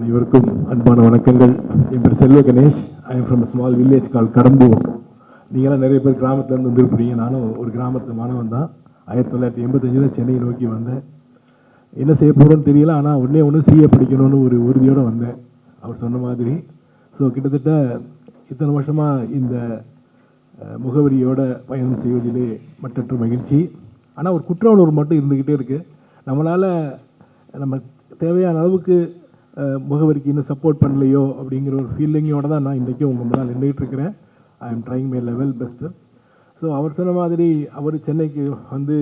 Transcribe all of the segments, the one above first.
அனைவருக்கும் அன்பான வணக்கங்கள். என் பேர் Selva Ganesh. I am from small village call Kadambur. நீங்களாம் நிறைய பேர் கிராமத்துலேருந்து வந்துருப்பீங்க. நானும் ஒரு கிராமத்து மாணவன் தான். 1985 சென்னையை நோக்கி வந்தேன். என்ன செய்ய போகிறோன்னு தெரியல, ஆனால் ஒன்று சிஏ படிக்கணும்னு ஒரு உறுதியோடு வந்தேன், அவர் சொன்ன மாதிரி. ஸோ கிட்டத்தட்ட இத்தனை வருஷமாக இந்த முகவரியோட பயணம் செய்வதிலே மற்றற்ற மகிழ்ச்சி. ஆனால் ஒரு குற்ற உணர்வு மட்டும் இருந்துக்கிட்டே இருக்குது. நம்மளால் நம்ம தேவையான அளவுக்கு முகவரிக்கு இன்னும் சப்போர்ட் பண்ணலையோ அப்படிங்கிற ஒரு ஃபீலிங்கோடு தான் நான் இன்றைக்கும் உங்கள் முன்னால் நின்றுட்டு இருக்கிறேன். I am trying my level best. So அவர் சொன்ன மாதிரி அவர் சென்னைக்கு வந்து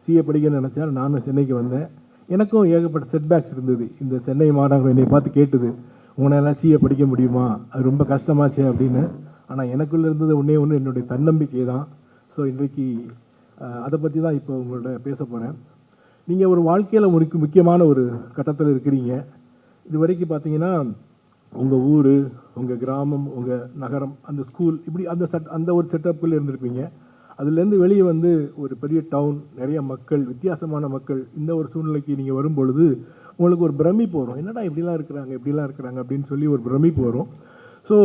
சிஏ படிக்க நினச்சார். நானும் சென்னைக்கு வந்தேன். எனக்கும் ஏகப்பட்ட செட்பேக்ஸ் இருந்தது. இந்த சென்னை மாநகரம் என்னை பார்த்து கேட்டுது, உங்களால் சிஏ படிக்க முடியுமா, அது ரொம்ப கஷ்டமாச்சே அப்படின்னு. ஆனால் எனக்குள்ளே இருந்தது ஒன்றே ஒன்று, என்னுடைய தன்னம்பிக்கை தான். ஸோ இன்றைக்கு அதை பற்றி தான் இப்போ உங்களோட பேச போகிறேன். நீங்கள் ஒரு வாழ்க்கையில் முக்கியமான ஒரு கட்டத்தில் இருக்கிறீங்க. இது வரைக்கும் பார்த்தீங்கன்னா உங்கள் ஊர், உங்கள் கிராமம், உங்கள் நகரம், அந்த ஸ்கூல், இப்படி அந்த ஒரு செட்டப்பில் இருந்திருப்பீங்க. அதுலேருந்து வெளியே வந்து ஒரு பெரிய டவுன், நிறைய மக்கள், வித்தியாசமான மக்கள், இந்த ஒரு சூழ்நிலைக்கு நீங்கள் வரும்பொழுது உங்களுக்கு ஒரு பிரமிப்பு வரும். என்னடா இப்படிலாம் இருக்கிறாங்க அப்படின்னு சொல்லி ஒரு பிரமிப்பு வரும். ஸோ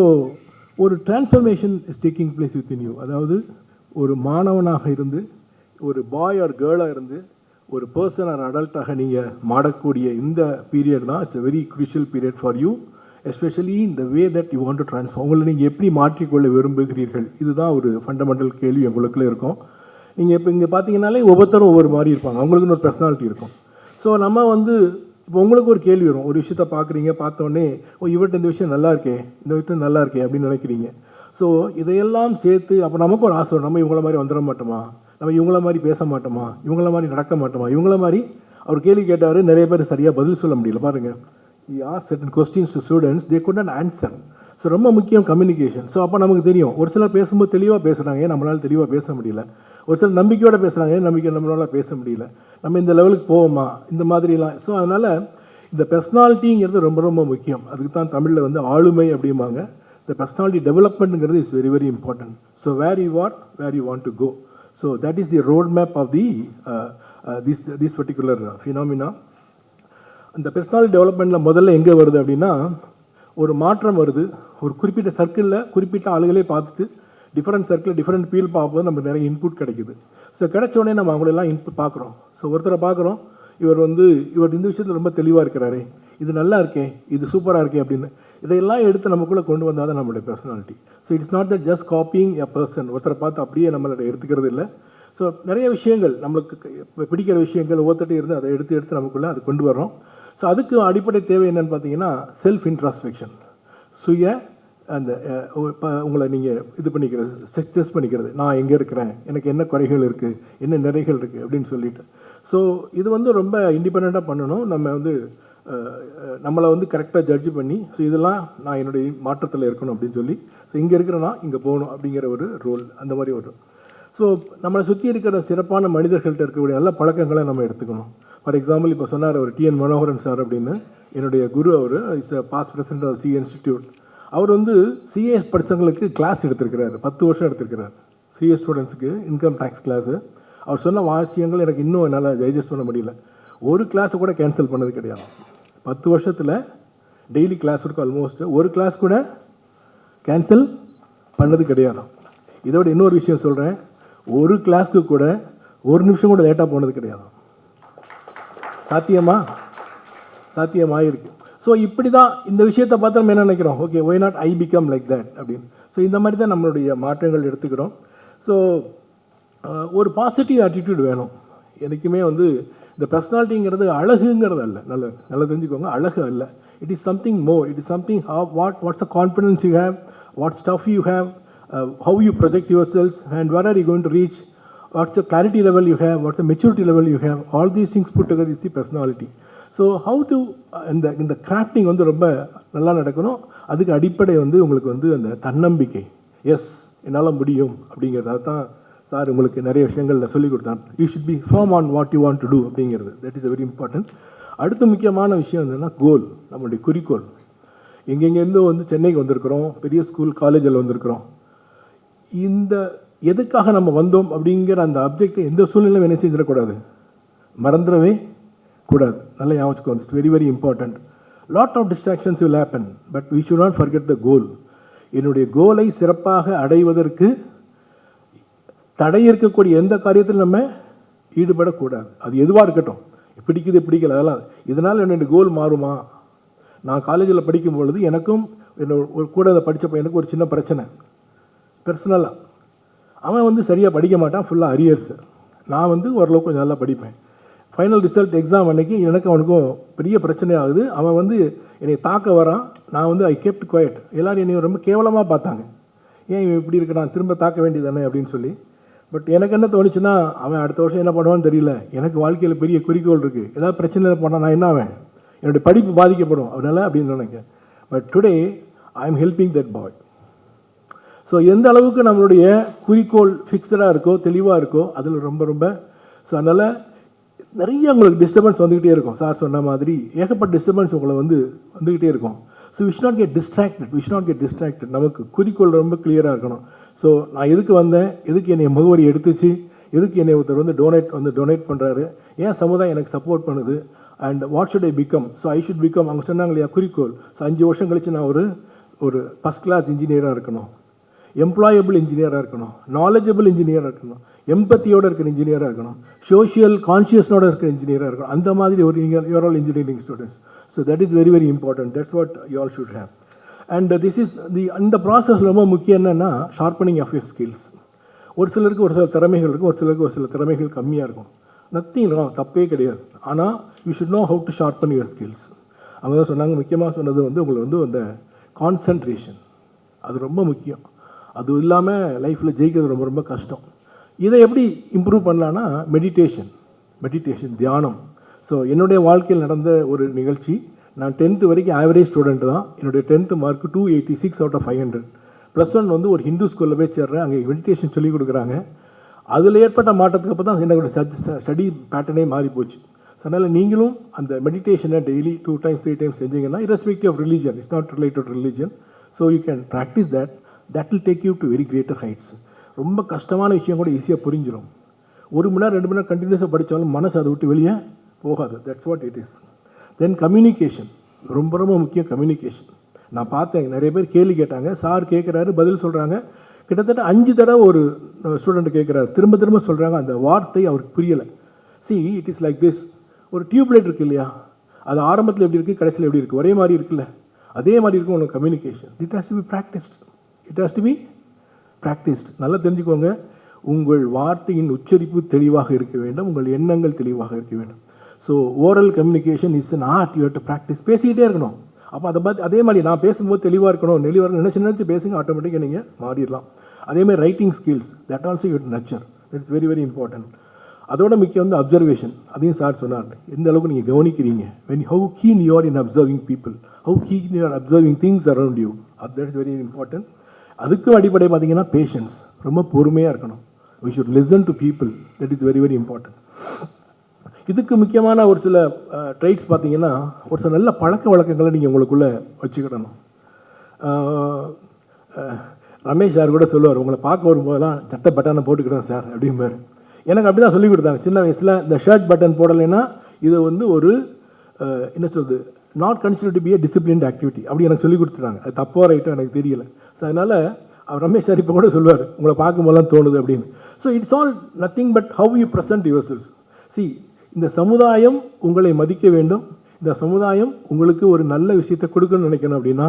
ஒரு transformation is taking place within you. அதாவது ஒரு மாணவனாக இருந்து, ஒரு பாய் ஆர் கேர்ளாக இருந்து, ஒரு பர்சன் ஆர் அடல்ட்டாக நீங்கள் மாறக்கூடிய இந்த பீரியட் தான் it's a very crucial period for you, especially இந்த way that you want to transform. உங்களை நீங்கள் எப்படி மாற்றிக்கொள்ள விரும்புகிறீர்கள், இதுதான் ஒரு ஃபண்டமெண்டல் கேள்வி உங்களுக்குள்ளே இருக்கும். நீங்கள் இப்போ இங்கே பார்த்தீங்கன்னாலே ஒவ்வொருத்தரும் ஒவ்வொரு மாதிரி இருப்பாங்க, அவங்களுக்குன்னு ஒரு பர்சனாலிட்டி இருக்கும். ஸோ நம்ம வந்து இப்போ உங்களுக்கு ஒரு கேள்வி வரும். ஒரு விஷயத்த பார்க்குறீங்க, பார்த்தோன்னே இவர்கிட்ட இந்த விஷயம் நல்லா இருக்கே, இந்த விஷயம் நல்லா இருக்கே அப்படின்னு நினைக்கிறீங்க. ஸோ இதையெல்லாம் சேர்த்து அப்போ நமக்கு ஒரு ஆசை வரும், நம்ம இவங்கள மாதிரி வந்துட மாட்டோமா, நம்ம இவங்கள மாதிரி பேச மாட்டோமா, இவங்கள மாதிரி நடக்க மாட்டோமா, இவங்கள மாதிரி. அவர் கேள்வி கேட்டார், நிறைய பேர் சரியாக பதில் சொல்ல முடியல. பாருங்கள், certain questions to students, they could not answer. So ரொம்ப முக்கியம் கம்யூனிகேஷன். ஸோ அப்போ நமக்கு தெரியும், ஒரு சிலர் பேசும்போது தெளிவாக பேசுகிறாங்க, நம்மளால் தெளிவாக பேச முடியல. ஒரு சிலர் நம்பிக்கையோடு பேசுகிறாங்க, நம்மளால் பேச முடியல. நம்ம இந்த லெவலுக்கு போவோமா, இந்த மாதிரிலாம். ஸோ அதனால் இந்த பர்சனாலிட்டிங்கிறது ரொம்ப ரொம்ப முக்கியம். அதுக்கு தான் தமிழில் வந்து ஆளுமை அப்படிம்பாங்க. இந்த பர்சனாலிட்டி டெவலப்மெண்ட்டுங்கிறது is very very important. So where you are, where you want to go. So that is the roadmap of the this particular phenomena. அந்த பர்சனாலிட்டி டெவலப்மெண்ட்டில் முதல்ல எங்கே வருது அப்படின்னா, ஒரு மாற்றம் வருது. ஒரு குறிப்பிட்ட சர்க்கிளில் குறிப்பிட்ட ஆளுகளே பார்த்துட்டு டிஃப்ரெண்ட் சர்க்கிள் டிஃப்ரெண்ட் ஃபீல் பார்க்கும்போது நமக்கு நிறைய இன்புட் கிடைக்குது. ஸோ கிடைச்சோடனே நம்ம அவங்களெல்லாம் இன்புட் பார்க்குறோம். ஸோ ஒருத்தரை பார்க்குறோம், இவர் இந்த விஷயத்தில் ரொம்ப தெளிவாக இருக்கிறாரு, இது நல்லா இருக்கே, இது சூப்பராக இருக்கே அப்படின்னு. இதையெல்லாம் எடுத்து நமக்குள்ளே கொண்டு வந்தால் தான் நம்மளுடைய personality. So it's not that just copying a person. ஒருத்தரை பார்த்து அப்படியே நம்மளோட எடுத்துக்கிறது இல்லை. ஸோ நிறைய விஷயங்கள் நம்மளுக்கு பிடிக்கிற விஷயங்கள் ஒவ்வொருத்தட்டையும் இருந்து அதை எடுத்து நமக்குள்ளே அது கொண்டு வரோம். ஸோ அதுக்கு அடிப்படை தேவை என்னென்னு பார்த்தீங்கன்னா, செல்ஃப் இன்ட்ராஸ்பெக்ஷன், சுய அந்த உங்களை நீங்கள் இது பண்ணிக்கிறது, சக்ஸஸ் பண்ணிக்கிறது. நான் எங்கே இருக்கிறேன், எனக்கு என்ன குறைகள் இருக்குது, என்ன நிறைகள் இருக்குது அப்படின்னு சொல்லிட்டு. ஸோ இது ரொம்ப இண்டிபெண்ட்டாக பண்ணணும். நம்ம நம்மளை கரெக்டாக ஜட்ஜ் பண்ணி, ஸோ இதெல்லாம் நான் என்னுடைய மாற்றத்தில் இருக்கணும் அப்படின்னு சொல்லி, ஸோ இங்கே இருக்கிறேன்னா இங்கே போகணும் அப்படிங்கிற ஒரு ரோல், அந்த மாதிரி ஒரு. ஸோ நம்மளை சுற்றி இருக்கிற சிறப்பான மனிதர்கள்ட்ட இருக்கக்கூடிய நல்ல பழக்கங்களை நம்ம எடுத்துக்கணும். ஃபார் எக்ஸாம்பிள், இப்போ சொன்னார் அவர் டிஎன் மனோகரன் சார் அப்படின்னு, என்னுடைய குரு. அவர் is past president of CA institute. அவர் சிஏ படித்தவங்களுக்கு கிளாஸ் எடுத்திருக்கிறார், 10 வருஷம் எடுத்திருக்கிறார். சிஏ ஸ்டூடெண்ட்ஸுக்கு இன்கம் டேக்ஸ் கிளாஸு. அவர் சொன்ன விஷயங்கள் எனக்கு இன்னும் என்னால் டைஜஸ்ட் பண்ண முடியல. ஒரு கிளாஸை கூட கேன்சல் பண்ணது கிடையாது. 10 வருஷத்தில் டெய்லி கிளாஸ் இருக்கும். ஆல்மோஸ்ட் ஒரு கிளாஸ் கூட கேன்சல் பண்ணது கிடையாது. இதோட இன்னொரு விஷயம் சொல்கிறேன், ஒரு கிளாஸ்க்கு கூட ஒரு நிமிஷம் கூட லேட்டாக போனது கிடையாது. சாத்தியமாக இருக்குது. ஸோ இப்படி தான் இந்த விஷயத்தை பார்த்து நம்ம என்ன நினைக்கிறோம், okay why not I become like that அப்படின்னு. ஸோ இந்த மாதிரி தான் நம்மளுடைய மாற்றங்கள் எடுத்துக்கிறோம். ஸோ ஒரு பாசிட்டிவ் ஆட்டிடியூட் வேணும் என்றைக்குமே. இந்த பர்சனாலிட்டிங்கிறது அழகுங்கிறது அல்ல. நல்லா தெரிஞ்சுக்கோங்க, அழகு அல்ல. It is something more. It is something what's a confidence you have, what stuff you have, how you project your selves and where are you going to reach, what's a clarity level you have, what's a maturity level you have. All these things put together is the personality. So how to இந்த crafting ரொம்ப நல்லா நடக்கணும். அதுக்கு அடிப்படை உங்களுக்கு அந்த தன்னம்பிக்கை. S, என்னால் முடியும் அப்படிங்கிறத தான் சார் உங்களுக்கு நிறைய விஷயங்களில் சொல்லிக் கொடுத்தாங்க. You should be firm on what you want to do அப்படிங்கிறது. That is very important. அடுத்த முக்கியமான விஷயம் என்னென்னா கோல், நம்மளுடைய குறிக்கோள். எங்கெங்கேருந்தோ சென்னைக்கு வந்திருக்கிறோம், பெரிய ஸ்கூல் காலேஜில் வந்திருக்கிறோம். இந்த எதுக்காக நம்ம வந்தோம் அப்படிங்கிற அந்த அப்ஜெக்டை எந்த சூழ்நிலையும் என்ன செஞ்சிடக்கூடாது, மறந்துடவே கூடாது. நல்லா ஞாபகம் வச்சுக்கோ. It's very very important. Lot of distractions will happen, but we should not forget the goal. என்னுடைய கோலை சிறப்பாக அடைவதற்கு தடை இருக்கக்கூடிய எந்த காரியத்தில் நம்ம ஈடுபடக்கூடாது. அது எதுவாக இருக்கட்டும், பிடிக்குது பிடிக்கல அதெல்லாம். இதனால் என்னுடைய கோல் மாறுமா? நான் காலேஜில் படிக்கும் பொழுது எனக்கும் ஒரு கூட அதை படித்த எனக்கு ஒரு சின்ன பிரச்சனை பர்சனலாக. அவன் வந்து சரியாக படிக்க மாட்டான், ஃபுல்லாக அரியர்ஸு. நான் வந்து ஓரளவுக்கு கொஞ்சம் நல்லா படிப்பேன். ஃபைனல் ரிசல்ட் எக்ஸாம் அன்றைக்கி எனக்கு அவனுக்கும் பெரிய பிரச்சனை ஆகுது. அவன் வந்து என்னை தாக்க வரான். நான் வந்து ஐ கெப்ட் குவைட். எல்லோரும் என்னை ரொம்ப கேவலமாக பார்த்தாங்க. ஏன் இவன் இப்படி இருக்கு, நான் திரும்ப தாக்க வேண்டியதானே அப்படின்னு சொல்லி. பட் எனக்கு என்ன தோணுச்சுன்னா, அவன் அடுத்த வருஷம் என்ன பண்ணுவான்னு தெரியல, எனக்கு வாழ்க்கையில் பெரிய குறிக்கோள் இருக்குது, ஏதாவது பிரச்சனையில் போனால் நான் என்ன ஆவேன், என்னுடைய படிப்பு பாதிக்கப்படும், அதனால் அப்படின்னு நினைக்கிறேன். But today I am helping that boy. So எந்த அளவுக்கு நம்மளுடைய குறிக்கோள் ஃபிக்ஸடாக இருக்கோ, தெளிவாக இருக்கோ, அதில் ரொம்ப ரொம்ப ஸோ அதனால் நிறைய உங்களுக்கு டிஸ்டர்பன்ஸ் வந்துக்கிட்டே இருக்கும். சார் சொன்ன மாதிரி ஏகப்பட்ட டிஸ்டர்பன்ஸ் உங்களை வந்துக்கிட்டே இருக்கும். So we should not get distracted. நமக்கு குறிக்கோள் ரொம்ப கிளியராக இருக்கணும். ஸோ நான் எதுக்கு வந்தேன், எதுக்கு என்னை முகவரி எடுத்துச்சு, எதுக்கு என்னை ஒருத்தர் வந்து டொனேட் பண்ணுறாரு, ஏன் சமுதாயம் எனக்கு சப்போர்ட் பண்ணுது, and what should I become. So I should become, அவங்க சொன்னாங்க இல்லையா குறிக்கோள். ஸோ 5 வருஷம் கழித்து நான் ஒரு ஃபஸ்ட் கிளாஸ் இன்ஜினியராக இருக்கணும், எம்ப்ளாயபிள் இன்ஜினியராக இருக்கணும், நாலேஜபிள் இன்ஜினியராக இருக்கணும், எம்பத்தியோடு இருக்கிற இன்ஜினியராக இருக்கணும், சோஷியல் கான்ஷியஸ்னோட இருக்கிற இன்ஜினியராக இருக்கணும். அந்த மாதிரி ஒரு you're all engineering students. So that is very very important. That's what you all should have. And this is இந்த ப்ராசஸ் ரொம்ப முக்கியம். என்னென்னா ஷார்ப்பனிங் ஆஃப் யுவர் ஸ்கில்ஸ். ஒரு சிலருக்கு ஒரு சில திறமைகள் இருக்கும், ஒரு சிலருக்கு ஒரு சில திறமைகள் கம்மியாக இருக்கும். நத்திங் ராங், தப்பே கிடையாது. ஆனால் you should know how to sharpen your skills. அவங்க தான் சொன்னாங்க, முக்கியமாக சொன்னது வந்து உங்களை வந்து அந்த கான்சன்ட்ரேஷன், அது ரொம்ப முக்கியம். அது இல்லாமல் லைஃப்பில் ஜெயிக்கிறது ரொம்ப ரொம்ப கஷ்டம். இதை எப்படி இம்ப்ரூவ் பண்ணலான்னா மெடிடேஷன், தியானம். ஸோ என்னுடைய வாழ்க்கையில் நடந்த ஒரு நிகழ்ச்சி. நான் 10th வரைக்கும் ஆவரேஜ் ஸ்டூடெண்ட் தான். என்னுடைய 10th மார்க் 286 out of 500. +1 வந்து ஒரு ஹிந்து ஸ்கூலில் போய் சேர்றேன். அங்கே மெடிடேஷன் சொல்லிக் கொடுக்குறாங்க. அதில் ஏற்பட்ட மாற்றத்துக்கு அப்போ தான் என்னோட ஸ்டடி பேட்டர்னே மாறி போச்சு. ஸோ அதனால் நீங்களும் அந்த மெடிடேஷனை டெய்லி 2 times 3 times செஞ்சீங்கன்னா, irrespective of religion, it's not related to religion, so you can practice that will take you to very greater heights. ரொம்ப கஷ்டமான விஷயம் கூட ஈஸியாக புரிஞ்சிடும். 1 மணி நேரம் 2 மணி நேரம் கண்டினியூஸாக படித்தாலும் மனசு அதை விட்டு வெளியே போகாது. That's what it is. Then communication, ரொம்ப ரொம்ப முக்கியம் கம்யூனிகேஷன். நான் பார்த்தேன், நிறைய பேர் கேள்வி கேட்டாங்க, சார் கேட்குறாரு, பதில் சொல்கிறாங்க. கிட்டத்தட்ட 5 தடவை ஒரு ஸ்டூடெண்ட் கேட்குறாரு, திரும்ப திரும்ப சொல்கிறாங்க, அந்த வார்த்தை அவருக்கு புரியலை. It is like this. ஒரு டியூப்லைட் இருக்குது இல்லையா, அது ஆரம்பத்தில் எப்படி இருக்குது, கடைசியில் எப்படி இருக்குது, ஒரே மாதிரி இருக்குல்ல, அதே மாதிரி இருக்கும் உங்களுக்கு communication. It has to be practised. நல்லா தெரிஞ்சுக்கோங்க, உங்கள் வார்த்தையின் உச்சரிப்பு தெளிவாக இருக்க வேண்டும், உங்கள் எண்ணங்கள் தெளிவாக இருக்க வேண்டும். So oral communication is an art. You have to practice. பேசிக்கிட்டே இருக்கணும். அப்போ அதை பார்த்து அதே மாதிரி நான் பேசும்போது தெளிவாக இருக்கணும், நினச்சி பேசுங்க, ஆட்டோமேட்டிக்காக நீங்கள் மாறிடலாம். அதேமாதிரி writing skills, that also you nurture. It's very very important. அதோட முக்கியம் வந்து அப்சர்வேஷன். அதையும் சார் சொன்னார், எந்த அளவுக்கு நீங்கள் கவனிக்கிறீங்க, how keen you are in observing people, how keen you are observing things around you. That is very important. அதுக்கும் அடிப்படை பார்த்தீங்கன்னா பேஷன்ஸ், ரொம்ப பொறுமையாக இருக்கணும். We should listen to people. That is very very important. இதுக்கு முக்கியமான ஒரு சில ட்ரைட்ஸ் பார்த்தீங்கன்னா, ஒரு சில நல்ல பழக்க வழக்கங்களை நீங்கள் உங்களுக்குள்ளே வச்சுக்கிடணும். ரமேஷ் சார் கூட சொல்லுவார், உங்களை பார்க்க வரும்போதெல்லாம் சட்டை பட்டனை போட்டுக்கிட்டேன் சார் அப்படிம்பார். எனக்கு அப்படி தான் சொல்லிக் கொடுத்தாங்க சின்ன வயசில். இந்த ஷர்ட் பட்டன் போடலைன்னா இது வந்து ஒரு என்ன சொல்கிறது, not consider to be a disciplined activity அப்படி எனக்கு சொல்லிக் கொடுத்துட்டாங்க. அது தப்போ ரைட்டோ எனக்கு தெரியல. ஸோ அதனால் ரமேஷ் சார் இப்போ கூட சொல்லுவார், உங்களை பார்க்கும்போதெல்லாம் தோணுது அப்படின்னு. So it's all nothing but how you present your selves. இந்த சமுதாயம் உங்களை மதிக்க வேண்டும், இந்த சமுதாயம் உங்களுக்கு ஒரு நல்ல விஷயத்தை கொடுக்கணும்னு நினைக்கணும். அப்படின்னா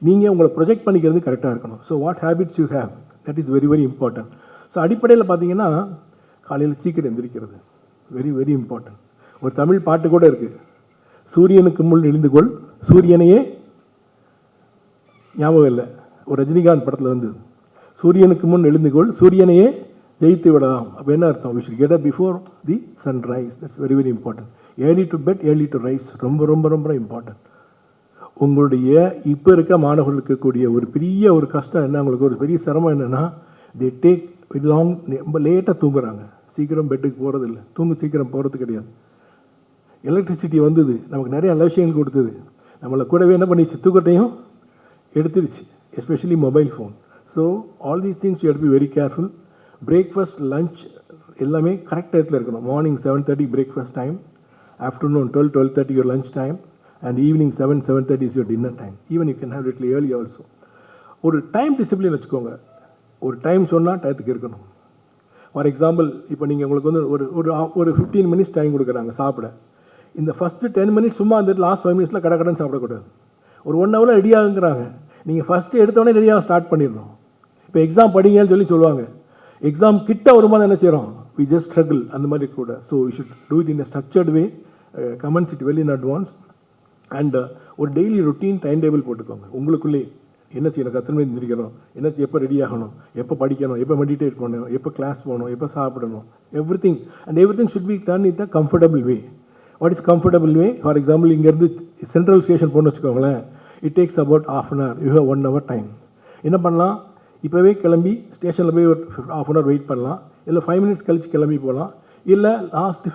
நீங்கள் உங்களை ப்ரொஜெக்ட் பண்ணிக்கிறது கரெக்டாக இருக்கணும். So what habits you have, that is very very important. So அடிப்படையில் பார்த்தீங்கன்னா காலையில் சீக்கிரம் எந்திரிக்கிறது வெரி வெரி இம்பார்ட்டன்ட். ஒரு தமிழ் பாட்டு கூட இருக்குது, சூரியனுக்கு முன் எழுந்து கொள், சூரியனையே ஞாபகம் இல்லை, ஒரு ரஜினிகாந்த் படத்தில் வந்து சூரியனுக்கு முன் எழுந்து கொள், சூரியனையே ஜெயித்து விடலாம். அப்போ என்ன அர்த்தம், we should get up before the sunrise. That's very very important. Early to bed early to rise, ரொம்ப ரொம்ப ரொம்ப இம்பார்ட்டன்ட். உங்களுடைய இப்போ இருக்க மாணவர்களுக்கு இருக்கக்கூடிய ஒரு பெரிய ஒரு கஷ்டம் என்ன, உங்களுக்கு ஒரு பெரிய சிரமம் என்னென்னா, தே டேக் லாங், ரொம்ப லேட்டாக தூங்குறாங்க, சீக்கிரம் பெட்டுக்கு போகிறதில்ல, சீக்கிரம் போகிறது கிடையாது. எலக்ட்ரிசிட்டி வந்தது, நமக்கு நிறைய நல்ல விஷயங்கள் கொடுத்தது, நம்மளை கூடவே என்ன பண்ணிச்சு, தூக்கத்தையும் எடுத்துருச்சு, especially mobile phone. So all these things you have to be very careful. Breakfast, lunch எல்லாமே கரெக்ட் டயத்தில் இருக்கணும். Morning 7:30 breakfast time, afternoon 12-12:30 your lunch time, and evening 7:30 is your dinner time. Even you can have little early also. ஒரு time discipline வச்சுக்கோங்க. ஒரு time சொன்னால் டயத்துக்கு இருக்கணும். For example, இப்போ நீங்கள் உங்களுக்கு வந்து ஒரு ஒரு ஒரு 15 மினிட்ஸ் டைம் கொடுக்குறாங்க சாப்பிட. இந்த ஃபஸ்ட்டு 10 மினிட்ஸ் சும்மா அந்த லாஸ்ட் 5 மினிட்ஸில் கடை சாப்பிடக்கூடாது. ஒரு 1 ஹவரில் ரெடி ஆகுங்கிறாங்க. நீங்கள் ஃபஸ்ட்டு எடுத்தோடனே ரெடியாக ஸ்டார்ட் பண்ணிடணும். இப்போ எக்ஸாம் படிங்கன்னு சொல்லுவாங்க. எக்ஸாம் கிட்ட வரும்போது என்ன செய்கிறோம்? வி ஜஸ்ட் ஸ்ட்ரகிள், அந்த மாதிரி கூட. So you should do it in a structured way, comments it well in advance. And ஒரு டெய்லி ரொட்டீன் டைம் டேபிள் போட்டுக்கோங்க. உங்களுக்குள்ளே என்ன செய்யணும், எத்தனை மணி எந்திரிக்கணும், என்ன எப்போ ரெடி ஆகணும், எப்போ படிக்கணும், எப்போ மெடிடேட் பண்ணணும், எப்போ கிளாஸ் போகணும், எப்போ சாப்பிடணும், everything. And everything should be done in the comfortable way. What is comfortable way? For example, இங்கேருந்து சென்ட்ரல் ஸ்டேஷன் போகணும்னு வச்சுக்கோங்களேன். It takes about ½ an hour. You have 1 hour time. என்ன பண்ணலாம்? இப்போவே கிளம்பி ஸ்டேஷனில் போய் ஒரு ½ an hour வெயிட் பண்ணலாம். இல்லை 5 மினிட்ஸ் கழிச்சு கிளம்பி போகலாம். இல்லை லாஸ்ட்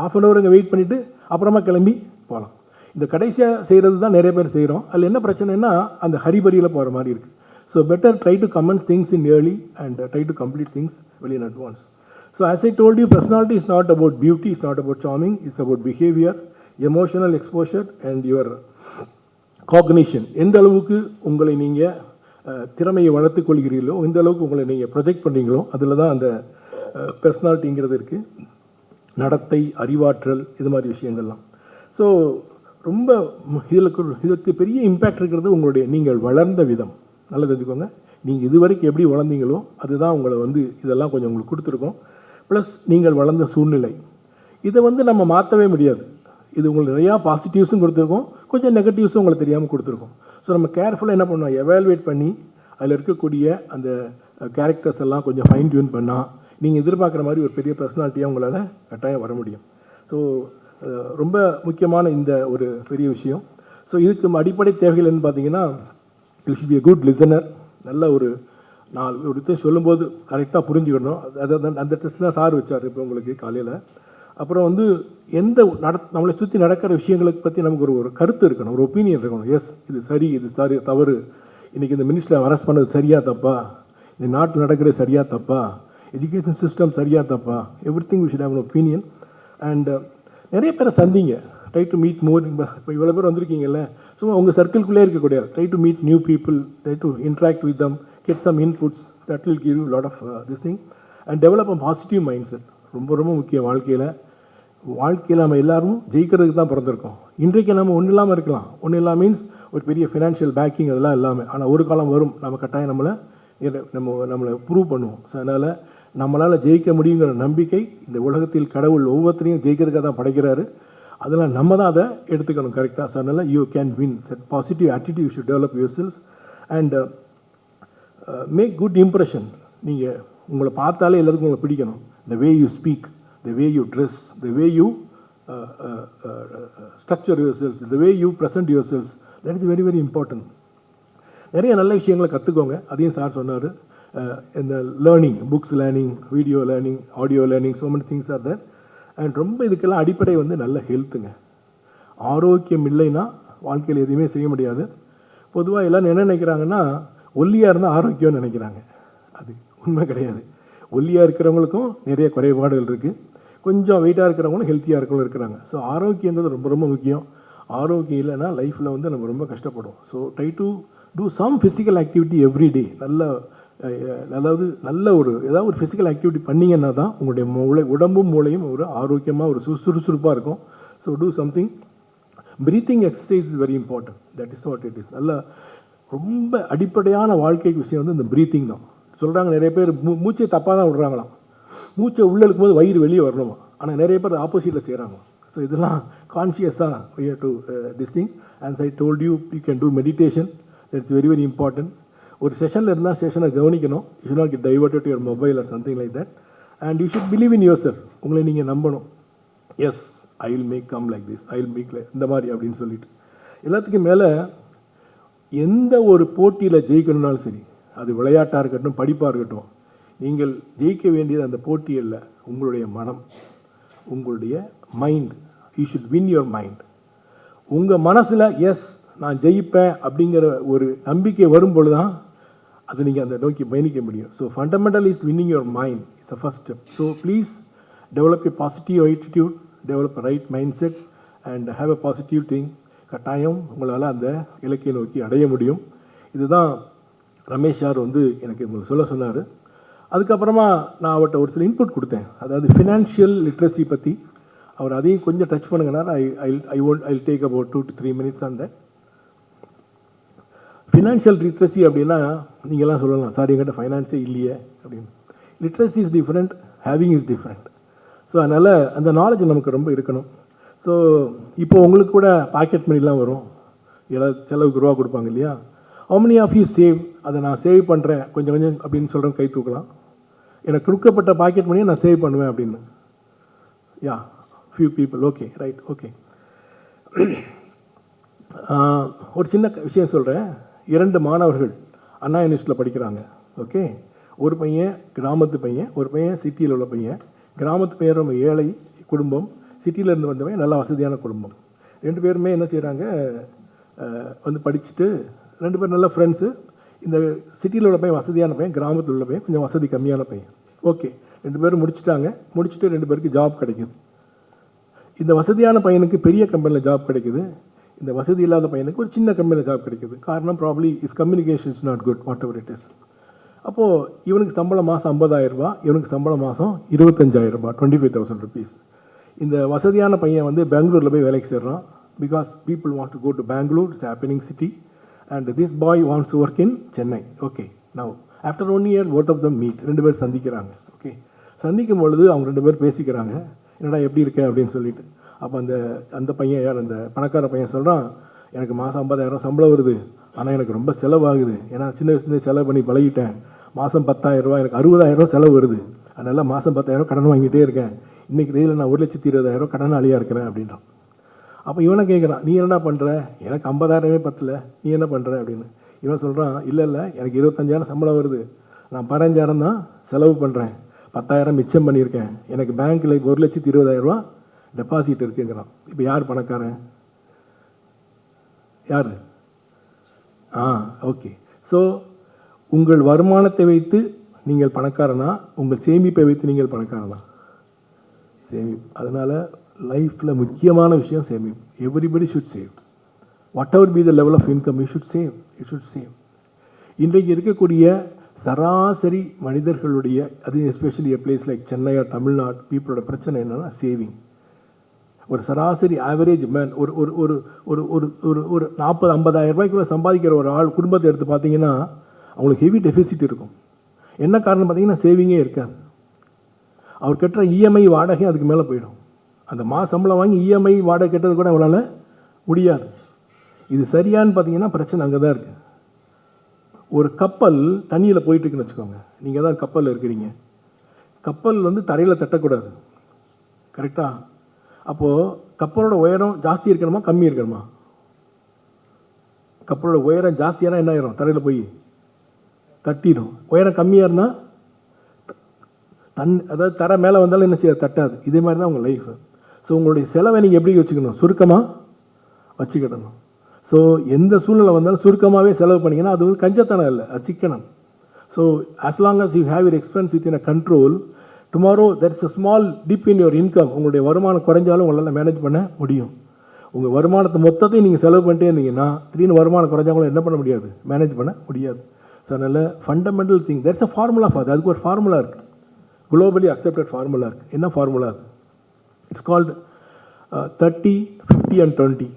½ an hour இங்கே வெயிட் பண்ணிவிட்டு அப்புறமா கிளம்பி போகலாம். இந்த கடைசியாக செய்கிறது தான் நிறைய பேர் செய்கிறோம். அதில் என்ன பிரச்சனைனா அந்த ஹரிபரியில் போகிற மாதிரி இருக்குது. So better try to comments things in early and try to complete things well in advance. So as I told you, personality is not about beauty, it's not about charming, it's about behavior, emotional exposure and your cognition. எந்த அளவுக்கு உங்களை நீங்கள் திறமையை வளர்த்துக் கொள்கிறீர்களோ, எந்த அளவுக்கு உங்களை நீங்கள் ப்ரொஜெக்ட் பண்ணுறீங்களோ, அதில் தான் அந்த பர்சனாலிட்டிங்கிறது இருக்குது. நடத்தை, அறிவாற்றல், இது மாதிரி விஷயங்கள்லாம். ஸோ ரொம்ப இதற்கு பெரிய இம்பேக்ட் இருக்கிறது உங்களுடைய நீங்கள் வளர்ந்த விதம். நல்லா தெரிஞ்சுக்கோங்க. நீங்கள் இது வரைக்கும் எப்படி வளர்ந்தீங்களோ அதுதான் உங்களை வந்து இதெல்லாம் கொஞ்சம் உங்களுக்கு கொடுத்துருக்கோம். ப்ளஸ் நீங்கள் வளர்ந்த சூழ்நிலை, இதை வந்து நம்ம மாற்றவே முடியாது. இது உங்களுக்கு நிறையா பாசிட்டிவ்ஸும் கொடுத்துருக்கோம், கொஞ்சம் நெகட்டிவ்ஸும் உங்களுக்கு தெரியாமல் கொடுத்துருக்கோம். ஸோ நம்ம கேர்ஃபுல்லாக என்ன பண்ணோம், எவாலுவேட் பண்ணி அதில் இருக்கக்கூடிய அந்த கேரக்டர்ஸ் எல்லாம் கொஞ்சம் ஃபைன் டியூன் பண்ணால் நீங்கள் எதிர்பார்க்குற மாதிரி ஒரு பெரிய பர்சனாலிட்டியாக உங்களால் கட்டாயம் வர முடியும். ஸோ ரொம்ப முக்கியமான இந்த ஒரு பெரிய விஷயம். ஸோ இதுக்கு அடிப்படை தேவைகள் என்னன்னு பார்த்தீங்கன்னா, you should B a good listener. நல்ல ஒரு ஒரு விஷயம் சொல்லும்போது கரெக்டாக புரிஞ்சுக்கணும். அந்த டெஸ்ட் தான் சார் வச்சார் இப்போ உங்களுக்கு காலையில். அப்புறம் வந்து எந்த நம்மளை சுற்றி நடக்கிற விஷயங்களுக்கு பற்றி நமக்கு ஒரு கருத்து இருக்கணும், ஒரு ஒப்பீனியன் இருக்கணும். எஸ், இது சரி, இது சரி, தவறு, இன்றைக்கி இந்த மினிஸ்டர் அரெஸ்ட் பண்ணது சரியா தப்பா, இந்த நாட்டில் நடக்கிறது சரியா தப்பா, எஜுகேஷன் சிஸ்டம் சரியா தப்பா, everything we should have an opinion. And நிறைய பேரை சந்திங்க. Try to meet more. இப்போ இவ்வளோ பேர் வந்திருக்கீங்கல்ல, சும்மா உங்கள் சர்க்கிள்குள்ளே இருக்கக்கூடாது. Try to meet new people, try to interact with them, get some inputs, that will give you lot of this thing and develop a positive mindset. ரொம்ப ரொம்ப முக்கியம் வாழ்க்கையில் நம்ம எல்லாரும் ஜெயிக்கிறதுக்கு தான் பிறந்திருக்கோம். இன்றைக்கு நம்ம ஒன்றும் இல்லாமல் இருக்கலாம். ஒன்றும் இல்லாமல் மீன்ஸ் ஒரு பெரிய ஃபினான்ஷியல் பேக்கிங் அதெல்லாம் இல்லாமல். ஆனால் ஒரு காலம் வரும், நம்ம கட்டாயம் நம்மளை ப்ரூவ் பண்ணுவோம். ஸோ அதனால் நம்மளால் ஜெயிக்க முடியுங்கிற நம்பிக்கை, இந்த உலகத்தில் கடவுள் ஒவ்வொருத்தரையும் ஜெயிக்கிறதுக்காக தான் படைக்கிறாரு. அதெல்லாம் நம்ம தான் அதை எடுத்துக்கணும் கரெக்டாக. ஸோ அதனால் you can win. Set positive attitude, you should develop yourself and make good impression. நீங்கள் உங்களை பார்த்தாலே எல்லாத்துக்கும் உங்களை பிடிக்கணும். The way you speak, the way you dress, the way you structure yourselves, the way you present yourselves, that is very very important. நிறைய நல்ல விஷயங்களை கற்றுக்கோங்க. அதையும் சார் சொன்னார். இந்த learning, books learning, video learning, audio learning, so many things are there. And ரொம்ப இதுக்கெல்லாம் அடிப்படை வந்து நல்ல ஹெல்த்துங்க. ஆரோக்கியம் இல்லைன்னா வாழ்க்கையில் எதுவுமே செய்ய முடியாது. பொதுவாக எல்லோரும் என்ன நினைக்கிறாங்கன்னா, ஒல்லியாக இருந்தால் ஆரோக்கியம்னு நினைக்கிறாங்க. அது உண்மை கிடையாது. ஒல்லியாக இருக்கிறவங்களுக்கும் நிறைய குறைபாடுகள் இருக்குது. கொஞ்சம் வெயிட்டாக இருக்கிறவங்களும் ஹெல்த்தியாக இருக்கிறவங்களும் இருக்கிறாங்க. ஸோ ஆரோக்கியங்கிறது ரொம்ப ரொம்ப முக்கியம். ஆரோக்கியம் இல்லைன்னா லைஃப்பில் வந்து நம்ம ரொம்ப கஷ்டப்படுவோம். So try to do some physical activity every day. அதாவது ஏதாவது ஒரு ஃபிசிக்கல் ஆக்டிவிட்டி பண்ணிங்கன்னா தான் உங்களுடைய உடம்பும் மூளையும் ஒரு ஆரோக்கியமாக ஒரு சுறுசுறுப்பாக இருக்கும். So do something. Breathing exercise is very important. That is what it is. ரொம்ப அடிப்படையான வாழ்க்கை விஷயம் வந்து இந்த ப்ரீத்திங் தான். சொல்கிறாங்க நிறைய பேர் மூச்சை தப்பாக தான் விடுறாங்களாம். மூச்சை உள்ளே இருக்கும்போது வயிறு வெளியே வரணுமா. ஆனால் நிறைய பேர் ஆப்போசிட்டில் செய்கிறாங்க. ஸோ இதெல்லாம் கான்ஷியஸாக we have to this thing. As I told you, you can do meditation. That's very very important. ஒரு செஷனில் இருந்தால் செஷனை கவனிக்கணும். You should not get diverted to your mobile or something like that. And you should believe in yourself. உங்களை நீங்கள் நம்பணும். Yes, I will make come like this, I will make like இந்த மாதிரி அப்படின்னு சொல்லிட்டு. எல்லாத்துக்கும் மேலே எந்த ஒரு போட்டியில் ஜெயிக்கணும்னாலும் சரி, அது விளையாட்டாக இருக்கட்டும், படிப்பாக இருக்கட்டும், நீங்கள் ஜெயிக்க வேண்டியது அந்த போட்டி இல்லை, உங்களுடைய மனம், உங்களுடைய mind. You should win your mind. உங்கள் மனசில் எஸ் நான் ஜெயிப்பேன் அப்படிங்கிற ஒரு நம்பிக்கை வரும்பொழுது தான் அது நீங்கள் அந்த நோக்கி பயணிக்க முடியும். So fundamental is winning your mind is the first step. So please develop a positive attitude, develop a right mind set and have a positive thing. கட்டாயம் உங்களால் அந்த இலக்கை நோக்கி அடைய முடியும். இதுதான் ரமேஷ் சார் வந்து எனக்கு உங்களுக்கு சொல்ல சொன்னார். அதுக்கப்புறமா நான் அவர்கிட்ட ஒரு சில இன்புட் கொடுத்தேன். அதாவது ஃபினான்ஷியல் லிட்ரஸி பற்றி அவர் அதையும் கொஞ்சம் டச் பண்ணுங்கனால I take about 2 to 3 minutes அந்த ஃபினான்ஷியல் லிட்ரஸி அப்படின்னா நீங்கள்லாம் சொல்லலாம், சார் எங்கிட்ட ஃபைனான்ஸே இல்லையே அப்படின்னு. Literacy is different, having is different. So அதனால் அந்த நாலேஜ் நமக்கு ரொம்ப இருக்கணும். ஸோ இப்போ உங்களுக்கு கூட பாக்கெட் மணிலாம் வரும், ஏதாவது செலவுக்கு ரூபா கொடுப்பாங்க இல்லையா? how many of you save? அதை நான் சேவ் பண்ணுறேன் கொஞ்சம் கொஞ்சம் அப்படின்னு சொல்கிறேன், கை தூக்கலாம். எனக்கு கொடுக்கப்பட்ட பாக்கெட் மணியை நான் சேவ் பண்ணுவேன் அப்படின்னு. Yeah, few people. Okay, right, okay. ஒரு சின்ன விஷயம் சொல்கிறேன். 2 மாணவர்கள் அண்ணா யூனிவர்சிட்டியில் படிக்கிறாங்க. ஓகே, ஒரு பையன் கிராமத்து பையன், ஒரு பையன் சிட்டியில் உள்ள பையன். கிராமத்து பையன் ரொம்ப ஏழை குடும்பம், சிட்டியிலேருந்து வந்தவன் நல்ல வசதியான குடும்பம். 2 பேருமே என்ன செய்கிறாங்க, வந்து படிச்சுட்டு 2 பேரும் நல்ல ஃப்ரெண்ட்ஸு. இந்த சிட்டியில் உள்ள பையன் வசதியான பையன், கிராமத்தில் உள்ள பையன் கொஞ்சம் வசதி கம்மியான பையன். ஓகே, 2 பேரும் முடிச்சுட்டாங்க. முடிச்சுட்டு 2 பேருக்கு ஜாப் கிடைக்குது. இந்த வசதியான பையனுக்கு பெரிய கம்பெனியில் ஜாப் கிடைக்குது, இந்த வசதி இல்லாத பையனுக்கு ஒரு சின்ன கம்பெனியில் ஜாப் கிடைக்குது. காரணம் probably is communication is not good, what ever it is. அப்போது இவனுக்கு சம்பளம் மாதம் 50,000 ரூபா, இவனுக்கு சம்பளம் மாதம் 25,000 ரூபா, 25,000 ருபீஸ். இந்த வசதியான பையன் வந்து பெங்களூரில் போய் வேலைக்கு சேர்றான். Because people want to go to Bangalore, it's happening city. And this boy wants to work in Chennai. Okay, now after 1 year both of them meet. 2 பேர் சந்திக்கிறாங்க. ஓகே, சந்திக்கும் பொழுது அவங்க 2 பேர் பேசிக்கிறாங்க, என்னடா எப்படி இருக்க அப்படின்னு சொல்லிட்டு. அப்போ அந்த பையன், யார் அந்த பணக்கார பையன் சொல்கிறான், எனக்கு மாதம் 50,000 சம்பளம் வருது, ஆனால் எனக்கு ரொம்ப செலவாகுது. ஏன்னா சின்ன வயசுலேருந்து செலவு பண்ணி பழகிட்டேன். மாதம் 10,000 ரூபா, எனக்கு 60,000 செலவு வருது. அதனால் மாதம் 10,000 கடன் வாங்கிட்டே இருக்கேன். இன்றைக்கி ரேயில் நான் 1,20,000 கடனாளியாக இருக்கிறேன் அப்படின்றான். அப்போ இவனை கேட்குறான், நீ என்ன பண்ணுற? எனக்கு 50,000 பத்தல, நீ என்ன பண்ணுற அப்படின்னு. இவன் சொல்கிறான், இல்லை எனக்கு 25,000 சம்பளம் வருது, நான் 15,000 தான் செலவு பண்ணுறேன், 10,000 மிச்சம் பண்ணியிருக்கேன், எனக்கு பேங்க்கில் 1,20,000 டெபாசிட் இருக்குங்கிறான். இப்போ யார் பணக்காரன்? யார்? ஓகே. ஸோ உங்கள் வருமானத்தை வைத்து நீங்கள் பணக்காரனா, உங்கள் சேமிப்பை வைத்து நீங்கள் பணக்காரனா? சேமிப்பு. அதனால் லைஃப்பில் முக்கியமான விஷயம் சேமிப்பு. Everybody should save. Whatever be the level of income, you should save, you should save. இன்றைக்கு இருக்கக்கூடிய சராசரி மனிதர்களுடைய, அது especially a place like Chennai or Tamil Nadu, பீப்புளோட பிரச்சனை என்னென்னா சேவிங். ஒரு சராசரி ஆவரேஜ் மேன் ஒரு ஒரு ஒரு ஒரு ஒரு ஒரு ஒரு 40,000-50,000 ரூபாய்க்குள்ள சம்பாதிக்கிற ஒரு ஆள் குடும்பத்தை எடுத்து பார்த்தீங்கன்னா அவங்களுக்கு ஹெவி டெஃபிசிட் இருக்கும். என்ன காரணம் பார்த்தீங்கன்னா சேவிங்கே இருக்காது. அவர் கட்டுற இஎம்ஐ வாடகை அதுக்கு மேலே போயிடும். அந்த மாத சம்பளம் வாங்கி இஎம்ஐ வாடகை கட்டுறது கூட அவளால் முடியாது. இது சரியான்னு பார்த்தீங்கன்னா பிரச்சனை அங்கே தான் இருக்குது. ஒரு கப்பல் தண்ணியில் போயிட்டுருக்குன்னு வச்சுக்கோங்க, நீங்கள் தான் கப்பலில் இருக்கிறீங்க. கப்பல் வந்து தரையில் தட்டக்கூடாது, கரெக்டாக? அப்போது கப்பலோட உயரம் ஜாஸ்தி இருக்கணுமா கம்மி இருக்கணுமா? கப்பலோட உயரம் ஜாஸ்தியான என்ன ஆயிரும், தரையில் போய் தட்டிடும். உயரம் கம்மியாக இருந்தால் அதாவது தர மேலே வந்தாலும் என்ன செய்ய தட்டாது. இதே மாதிரி தான் உங்கள் லைஃப். ஸோ உங்களுடைய செலவை நீங்கள் எப்படி வச்சுக்கணும், சுருக்கமாக வச்சுக்கிடணும். ஸோ எந்த சூழ்நிலை வந்தாலும் சுருக்கமாகவே செலவு பண்ணிங்கன்னா அது வந்து கஞ்சத்தனம் இல்லை, அது சிக்கனம். So as long as you have your expense within a control, tomorrow there is a small dip in your income. உங்களுடைய வருமானம் குறைஞ்சாலும் உங்களால் மேனேஜ் பண்ண முடியும். உங்கள் வருமானத்தை மொத்தத்தையும் நீங்கள் செலவு பண்ணிட்டே இருந்தீங்கன்னா திடீர்னு வருமானம் குறைஞ்சாலும் என்ன பண்ண முடியாது, மேனேஜ் பண்ண முடியாது. ஸோ அதனால் fundamental thing, there's a formula for அது. அதுக்கு ஒரு ஃபார்முலா இருக்குது, குளோபலி அக்செப்டட் ஃபார்முலா இருக்குது. என்ன ஃபார்முலா அது? It's called 30, 50 and 20.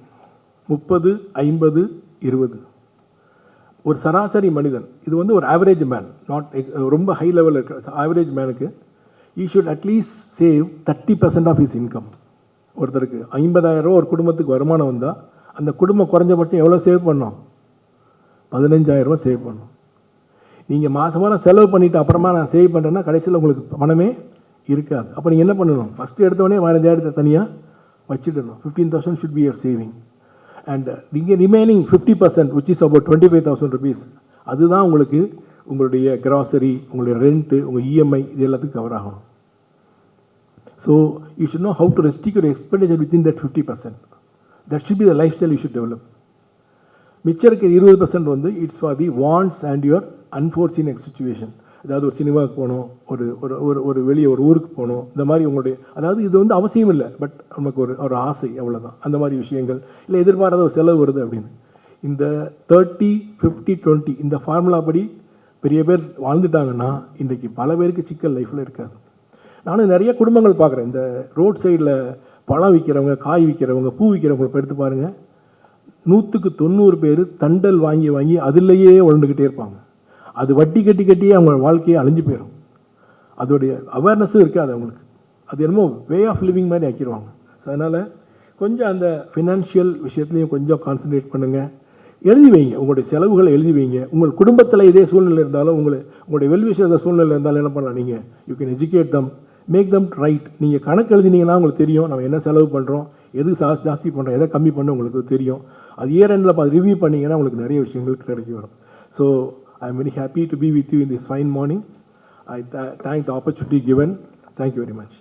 30, 50, 20. ஒரு சராசரி மனிதன், இது வந்து ஒரு ஆவரேஜ் மேன், நாட் ரொம்ப ஹை லெவலில் இருக்கிற ஆவரேஜ் மேனுக்கு he should at least save 30% of his income. ஒருத்தருக்கு 50,000 ஒரு குடும்பத்துக்கு வருமானம் வந்தால் அந்த குடும்பம் குறைஞ்சபட்சம் எவ்வளோ சேவ் பண்ணோம்? 15,000 சேவ் பண்ணோம். நீங்கள் மாதமாக செலவு பண்ணிவிட்டு அப்புறமா நான் சேவ் பண்ணுறேன்னா கடைசியில் உங்களுக்கு பணமே இருக்காது. அப்போ நீங்கள் என்ன பண்ணணும்? ஃபஸ்ட்டு எடுத்தோடனே 15,000 தனியாக வச்சுடணும். 15,000 should be your saving. And நீங்கள் remaining 50%, which is about 25,000 rupees, அதுதான் உங்களுக்கு உங்களுடைய கிராசரி, உங்களுடைய ரெண்ட்டு, உங்கள் இஎம்ஐ, இது எல்லாத்துக்கும் கவர் ஆகணும். So you should know how to restrict your expenditure within that 50%. That should be the life style you should develop. மிச்சம் இருக்கிற 20% வந்து it's for the wants and your unforeseen situation. ஏதாவது ஒரு சினிமாவுக்கு போகணும், ஒரு ஒரு ஒரு ஒரு வெளியே ஒரு ஊருக்கு போகணும், இந்த மாதிரி உங்களுடைய அதாவது இது வந்து அவசியம் இல்லை, பட் நமக்கு ஒரு ஒரு ஆசை அவ்வளோதான். அந்த மாதிரி விஷயங்கள் இல்லை எதிர்பாராத ஒரு செலவு வருது அப்படின்னு. இந்த 30, 50, 20 இந்த ஃபார்முலா படி பெரிய பேர் வாழ்ந்துட்டாங்கன்னா இன்றைக்கி பல பேருக்கு சிக்கல் லைஃப்பில் இருக்காது. நானும் நிறைய குடும்பங்கள் பார்க்குறேன். இந்த ரோட் சைடில் பழம் விற்கிறவங்க, காய் விற்கிறவங்க, பூ விற்கிறவங்களை இப்போ எடுத்து பாருங்கள். 100க்கு 90 பேர் தண்டல் வாங்கி வாங்கி அதிலேயே உழண்டுக்கிட்டே இருப்பாங்க. அது வட்டி கட்டி கட்டியே அவங்க வாழ்க்கையை அழிஞ்சு போயிடும். அதோடைய அவேர்னஸும் இருக்காது அவங்களுக்கு. அது என்னமோ வே ஆஃப் லிவிங் மாதிரி ஆக்கிடுவாங்க. ஸோ அதனால் கொஞ்சம் அந்த ஃபினான்ஷியல் விஷயத்துலையும் கொஞ்சம் கான்சன்ட்ரேட் பண்ணுங்கள். எழுதி வைங்க, உங்களுடைய செலவுகளை எழுதி வைங்க. உங்கள் குடும்பத்தில் இதே சூழ்நிலை இருந்தாலும் உங்களுடைய வெல்விஷர் சூழ்நிலை இருந்தாலும் என்ன பண்ணலாம், நீங்கள் you can educate them, make them right. நீங்கள் கணக்கு எழுதினீங்கன்னா உங்களுக்கு தெரியும் நம்ம என்ன செலவு பண்ணுறோம், எது ஜாஸ்தி பண்ணுறோம், எதை கம்மி பண்ண உங்களுக்கு தெரியும். அது இயர் எண்டில் பார்த்து ரிவ்யூ பண்ணிங்கன்னா உங்களுக்கு நிறைய விஷயங்கள் கிடைக்கி வரும். So I am very happy to be with you in this fine morning. I thank the opportunity given. Thank you very much.